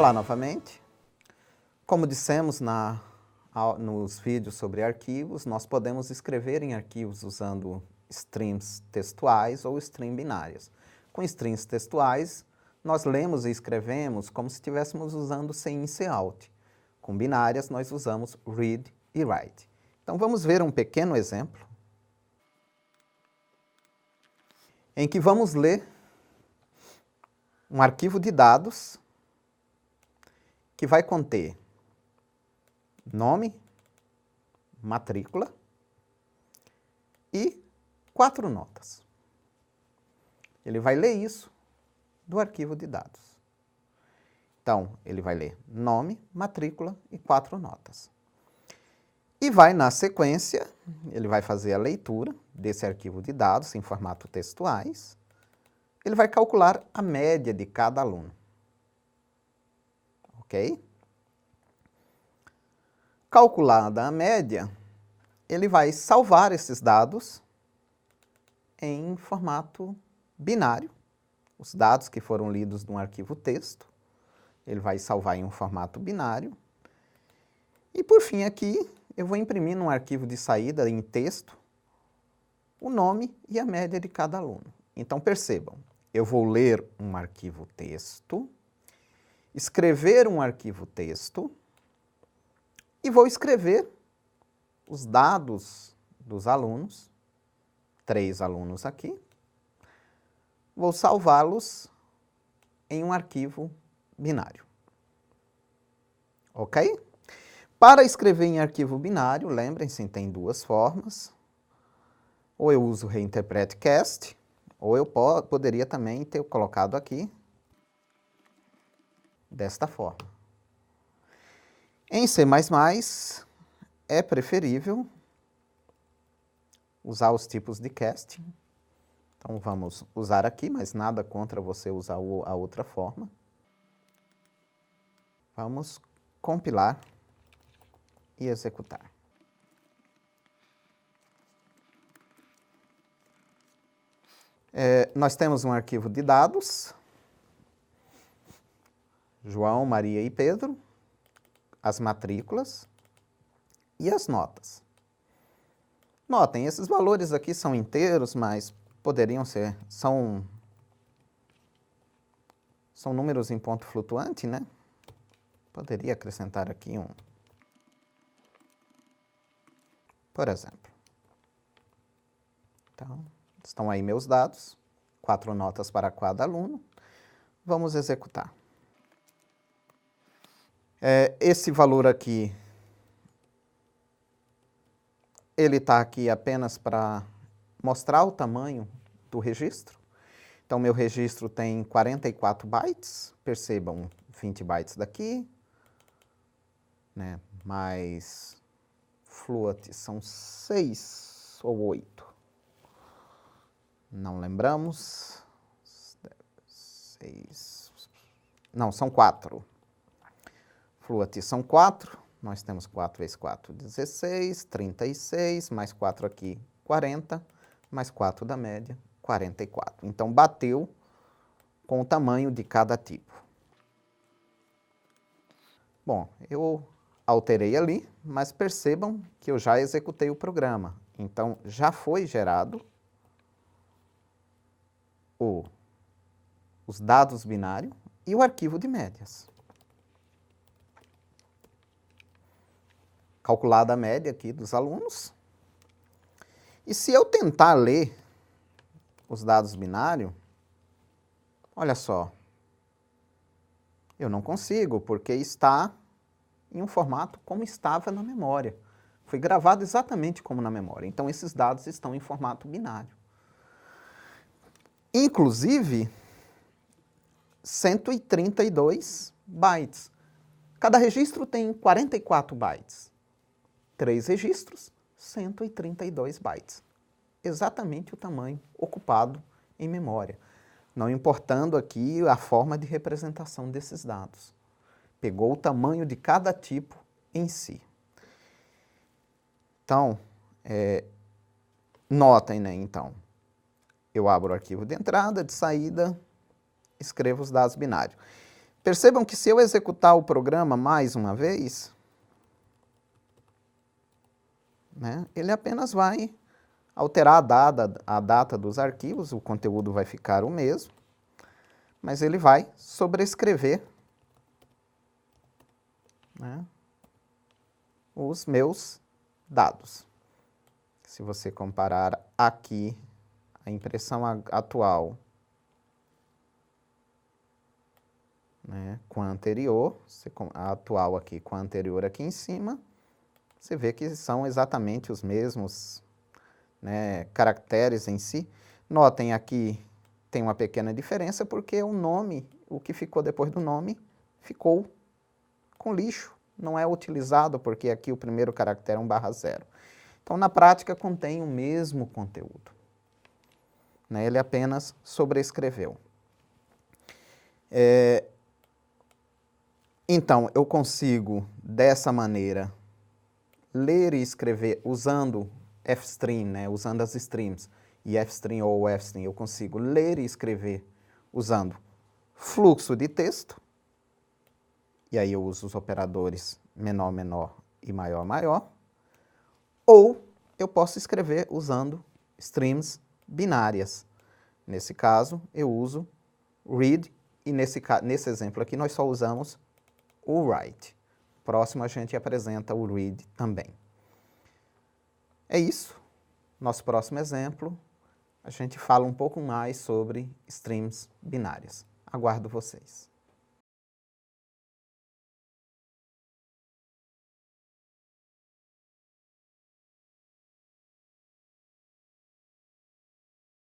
Olá novamente. Como dissemos nos vídeos sobre arquivos, nós podemos escrever em arquivos usando strings textuais ou strings binárias. Com strings textuais, nós lemos e escrevemos como se estivéssemos usando CIN e COUT. Com binárias, nós usamos read e write. Então vamos ver um pequeno exemplo em que vamos ler um arquivo de dados que vai conter nome, matrícula e 4 notas. Ele vai ler isso do arquivo de dados. Então, ele vai ler nome, matrícula e 4 notas. E vai, na sequência, ele vai fazer a leitura desse arquivo de dados em formato textuais. Ele vai calcular a média de cada aluno. Ok? Calculada a média, ele vai salvar esses dados em formato binário. Os dados que foram lidos num arquivo texto, ele vai salvar em um formato binário. E por fim aqui, eu vou imprimir num arquivo de saída em texto o nome e a média de cada aluno. Então percebam, eu vou ler um arquivo texto, escrever um arquivo texto e vou escrever os dados dos alunos, 3 alunos aqui, vou salvá-los em um arquivo binário. Ok? Para escrever em arquivo binário, lembrem-se, tem 2 formas. Ou eu uso reinterpret cast, ou eu poderia também ter colocado aqui desta forma. Em C++, é preferível usar os tipos de casting. Então, vamos usar aqui, mas nada contra você usar a outra forma. Vamos compilar e executar. Nós temos um arquivo de dados, João, Maria e Pedro, as matrículas e as notas. Notem, esses valores aqui são inteiros, mas poderiam ser, são números em ponto flutuante, né? Poderia acrescentar aqui um, por exemplo. Então, estão aí meus dados, 4 notas para cada aluno. Vamos executar. Esse valor aqui, ele está aqui apenas para mostrar o tamanho do registro. Então, meu registro tem 44 bytes, percebam, 20 bytes daqui, né? Mais float são 6 ou 8. Não lembramos. 6. Não, são 4. Float são 4. Nós temos 4 vezes 4, 16, 36, mais 4 aqui, 40, mais 4 da média, 44. Então, bateu com o tamanho de cada tipo. Bom, eu alterei ali, mas percebam que eu já executei o programa. Então, já foi gerado os dados binários e o arquivo de médias. Calculada a média aqui dos alunos. E se eu tentar ler os dados binários, olha só, eu não consigo, porque está em um formato como estava na memória. Foi gravado exatamente como na memória. Então, esses dados estão em formato binário. Inclusive, 132 bytes. Cada registro tem 44 bytes. 3 registros, 132 bytes. Exatamente o tamanho ocupado em memória. Não importando aqui a forma de representação desses dados. Pegou o tamanho de cada tipo em si. Então, notem, né, então. Eu abro o arquivo de entrada, de saída, escrevo os dados binários. Percebam que se eu executar o programa mais uma vez, né, ele apenas vai alterar a data dos arquivos, o conteúdo vai ficar o mesmo, mas ele vai sobrescrever, né, os meus dados. Se você comparar aqui a impressão atual, né, com a anterior, a atual aqui com a anterior aqui em cima, você vê que são exatamente os mesmos, né, caracteres em si. Notem aqui tem uma pequena diferença porque o nome, o que ficou depois do nome, ficou com lixo. Não é utilizado porque aqui o primeiro caractere é 1/0. Então, na prática, contém o mesmo conteúdo, né? Ele apenas sobrescreveu. Então, eu consigo, dessa maneira, ler e escrever usando Fstream, né? Usando as streams, e Fstream ou Fstream, eu consigo ler e escrever usando fluxo de texto, e aí eu uso os operadores menor, menor e maior, maior, ou eu posso escrever usando streams binárias. Nesse caso, eu uso read, e nesse exemplo aqui nós só usamos o write. Próximo a gente apresenta o read também. É isso. Nosso próximo exemplo, a gente fala um pouco mais sobre streams binárias. Aguardo vocês.